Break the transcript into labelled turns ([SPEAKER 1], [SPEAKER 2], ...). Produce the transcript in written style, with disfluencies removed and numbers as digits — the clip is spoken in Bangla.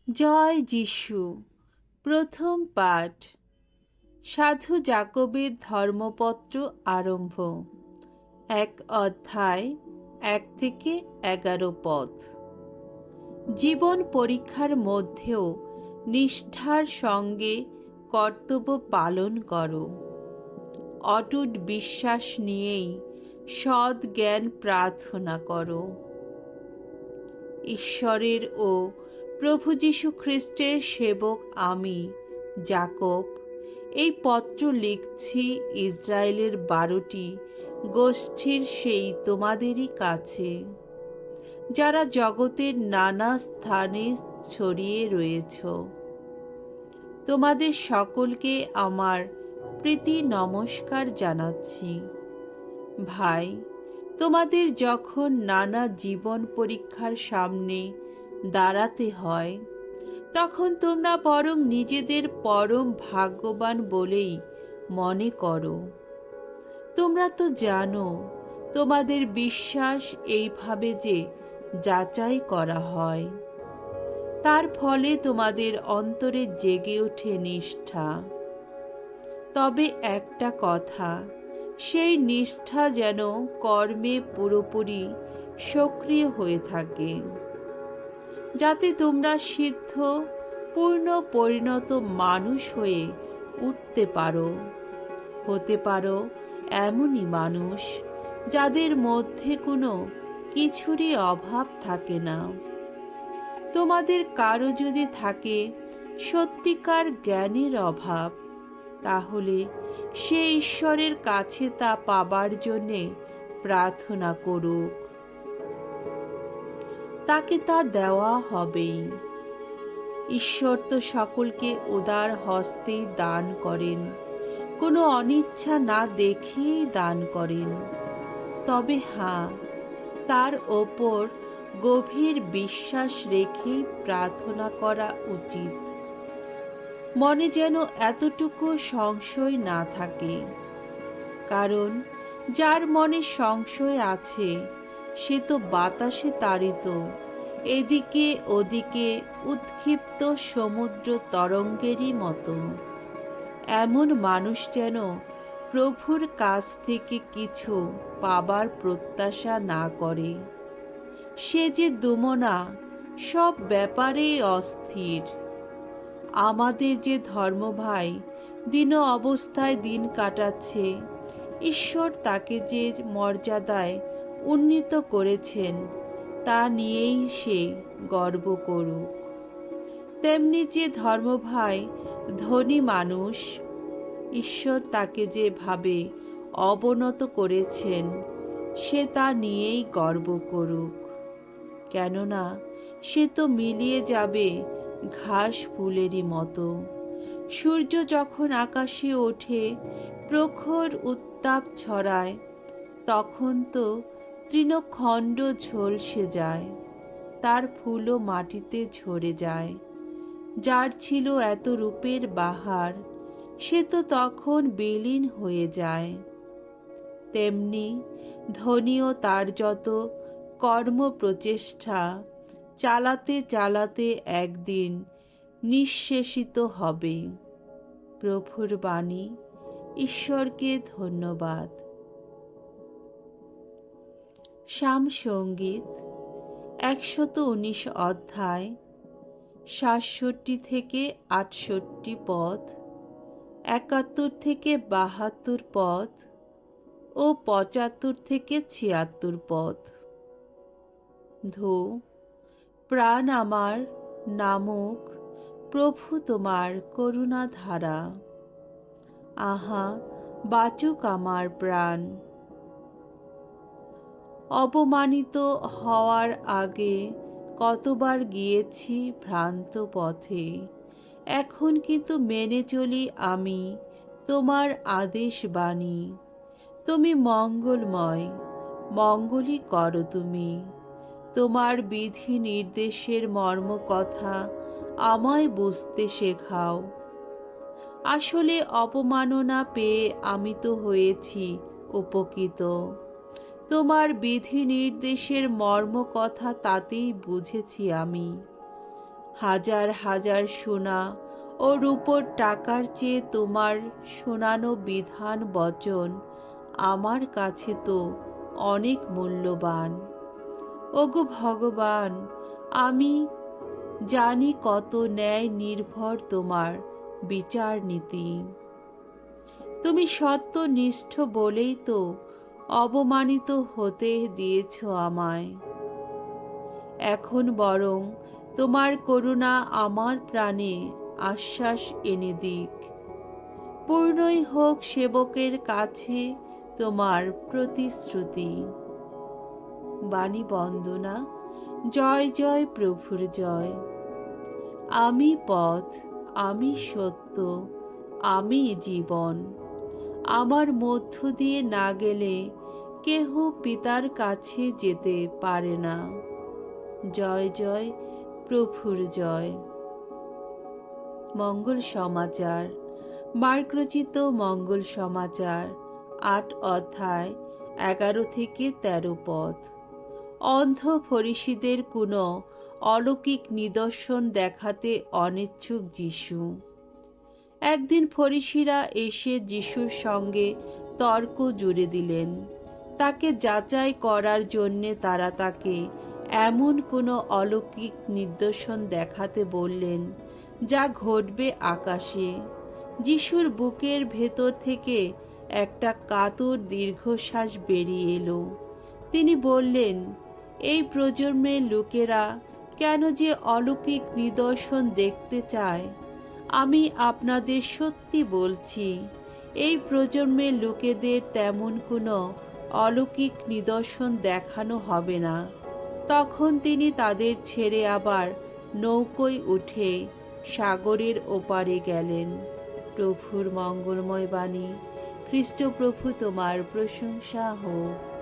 [SPEAKER 1] জয় যিশু। প্রথম পাঠ। সাধু জাকবের ধর্মপত্র আরম্ভ। 1 অধ্যায় 1 থেকে 11 পদ। জীবন পরীক্ষার মধ্যেও নিষ্ঠার সঙ্গে কর্তব্য পালন করো। অটুট বিশ্বাস নিয়েই সৎ জ্ঞান প্রার্থনা করো। ঈশ্বরের ও প্রভু যীশু খ্রিস্টের সেবক আমি জাকব এই পত্র লিখছি ইসরায়েলের 12টি গোষ্ঠীর সেই তোমাদেরই কাছে, যারা জগতের নানা স্থানে ছড়িয়ে রয়েছ। তোমাদের সকলকে আমার প্রীতি নমস্কার জানাচ্ছি। ভাই, তোমাদের যখন নানা জীবন পরীক্ষার সামনে দাঁড়াতে হয়, তখন তোমরা বরং নিজেদের পরম ভাগ্যবান বলেই মনে করো। তোমরা তো জানো তোমাদের বিশ্বাস এইভাবে যে যাচাই করা হয়, তার ফলে তোমাদের অন্তরে জেগে ওঠে নিষ্ঠা। তবে একটা কথা, সেই নিষ্ঠা যেন কর্মে পুরোপুরি সক্রিয় হয়ে থাকে, যাতে তোমরা সিদ্ধ পূর্ণ পরিণত মানুষ হয়ে উঠতে পারো। হতে পারো এমনই মানুষ যাদের মধ্যে কোনো কিছুরই অভাব থাকে না। তোমাদের কারো যদি থাকে সত্যিকার জ্ঞানের অভাব, তাহলে সে ঈশ্বরের কাছে তা পাবার জন্যে প্রার্থনা করুক। তাকে তা দেওয়া হবেই। ঈশ্বর তো সকলকে উদার হস্তেই দান করেন, কোনো অনিচ্ছা না দেখেই দান করেন। তবে হ্যাঁ, তার ওপর গভীর বিশ্বাস রেখেই প্রার্থনা করা উচিত। মনে যেন এতটুকু সংশয় না থাকে, কারণ যার মনে সংশয় আছে সে তো বাতাসে তাড়িত, এদিকে ওদিকে উৎক্ষিপ্ত সমুদ্র তরঙ্গেরই মতো। এমন মানুষ যেন প্রভুর কাছ থেকে কিছু পাবার প্রত্যাশা না করে। সে যে দুমনা, সব ব্যাপারেই অস্থির। আমাদের যে ধর্মভাই দীন অবস্থায় দিন কাটাচ্ছে, ঈশ্বর তাকে যে মর্যাদায় উন্নীত করেছেন তা নিয়েই সে গর্ব করুক। তেমনি যে ধর্মভাই ধনী মানুষ, ঈশ্বর তাকে যেভাবে অবনত করেছেন সে তা নিয়েই গর্ব করুক। কেননা সে তো মিলিয়ে যাবে ঘাস ফুলেরই মতো। সূর্য যখন আকাশে ওঠে, প্রখর উত্তাপ ছড়ায়, তখন তো তৃণখণ্ড ঝলসে যায়, তার ফুলও মাটিতে ঝরে যায়। যার ছিল এত রূপের বাহার, সে তো তখন বিলীন হয়ে যায়। তেমনি ধনীও তার যত কর্ম প্রচেষ্টা চালাতে চালাতে একদিন নিঃশেষিত হবে। প্রভুর বাণী। ঈশ্বরকে ধন্যবাদ। সাম সঙ্গীত 119 অধ্যায় 67 থেকে 68 পদ, 71 থেকে 72 পদ ও 75 থেকে 76 পদ। ধো, প্রাণ আমার নামক প্রভু তোমার করুণা ধারা। আহা, বাঁচুক আমার প্রাণ। অপমানিত হওয়ার আগে কতবার গিয়েছি ভ্রান্ত পথে, এখন কিন্তু মেনে চলি আমি তোমার আদেশ বাণী। তুমি মঙ্গলময়, মঙ্গলই করো তুমি। তোমার বিধি নির্দেশের মর্ম কথা আমায় বুঝতে শেখাও। আসলে অপমাননা পেয়ে আমি তো হয়েছি উপকৃত। তোমার বিধি নির্দেশের মর্ম কথা তাতেই বুঝেছি আমি। হাজার হাজার সোনা ও রূপোর টাকার চেয়ে তোমার শোনানো বিধান বচন আমার কাছে তো অনেক মূল্যবান। ওগো ভগবান, আমি জানি কত ন্যায় নির্ভর তোমার বিচার নীতি। তুমি সত্যনিষ্ঠ বলেই তো অবমানিত হতে দিয়েছ আমায়। এখন বরং তোমার করুণা আমার প্রাণে আশ্বাস এনে দিক। পূর্ণই হোক সেবকের কাছে তোমার প্রতিশ্রুতি। বাণী বন্দনা। জয় জয় প্রভুর জয়। আমি পথ, আমি সত্য, আমি জীবন। আমার মধ্য দিয়ে না গেলে কেহ পিতার কাছে যেতে পারে না। জয় জয় প্রভুর জয়। মঙ্গল সমাচার। মার্ক রচিত মঙ্গল সমাচার ৮ অধ্যায় ১১ থেকে ১৩ পদ। অন্ধ ফরিসীদের কোনো অলৌকিক নিদর্শন দেখাতে অনিচ্ছুক যিশু। একদিন ফরিসীরা এসে যিশুর সঙ্গে তর্ক জুড়ে দিলেন। তাকে যাচাই করার জন্যে তারা তাকে এমন কোনো অলৌকিক নিদর্শন দেখাতে বললেন যা ঘটবে আকাশে। যিশুর বুকের ভেতর থেকে একটা কাতর দীর্ঘশ্বাস বেরিয়ে এলো। তিনি বললেন, এই প্রজন্মের লোকেরা কেন যে অলৌকিক নিদর্শন দেখতে চায়, আমি আপনাদের সত্যি বলছি, এই প্রজন্মের লোকেদের তেমন কোনো অলৌকিক নিদর্শন দেখানো হবে না। তখন তিনি তাদের ছেড়ে আবার নৌকোয় উঠে সাগরের ওপারে গেলেন। প্রভুর মঙ্গলময় বাণী। খ্রিস্ট প্রভু তোমার প্রশংসা হোক।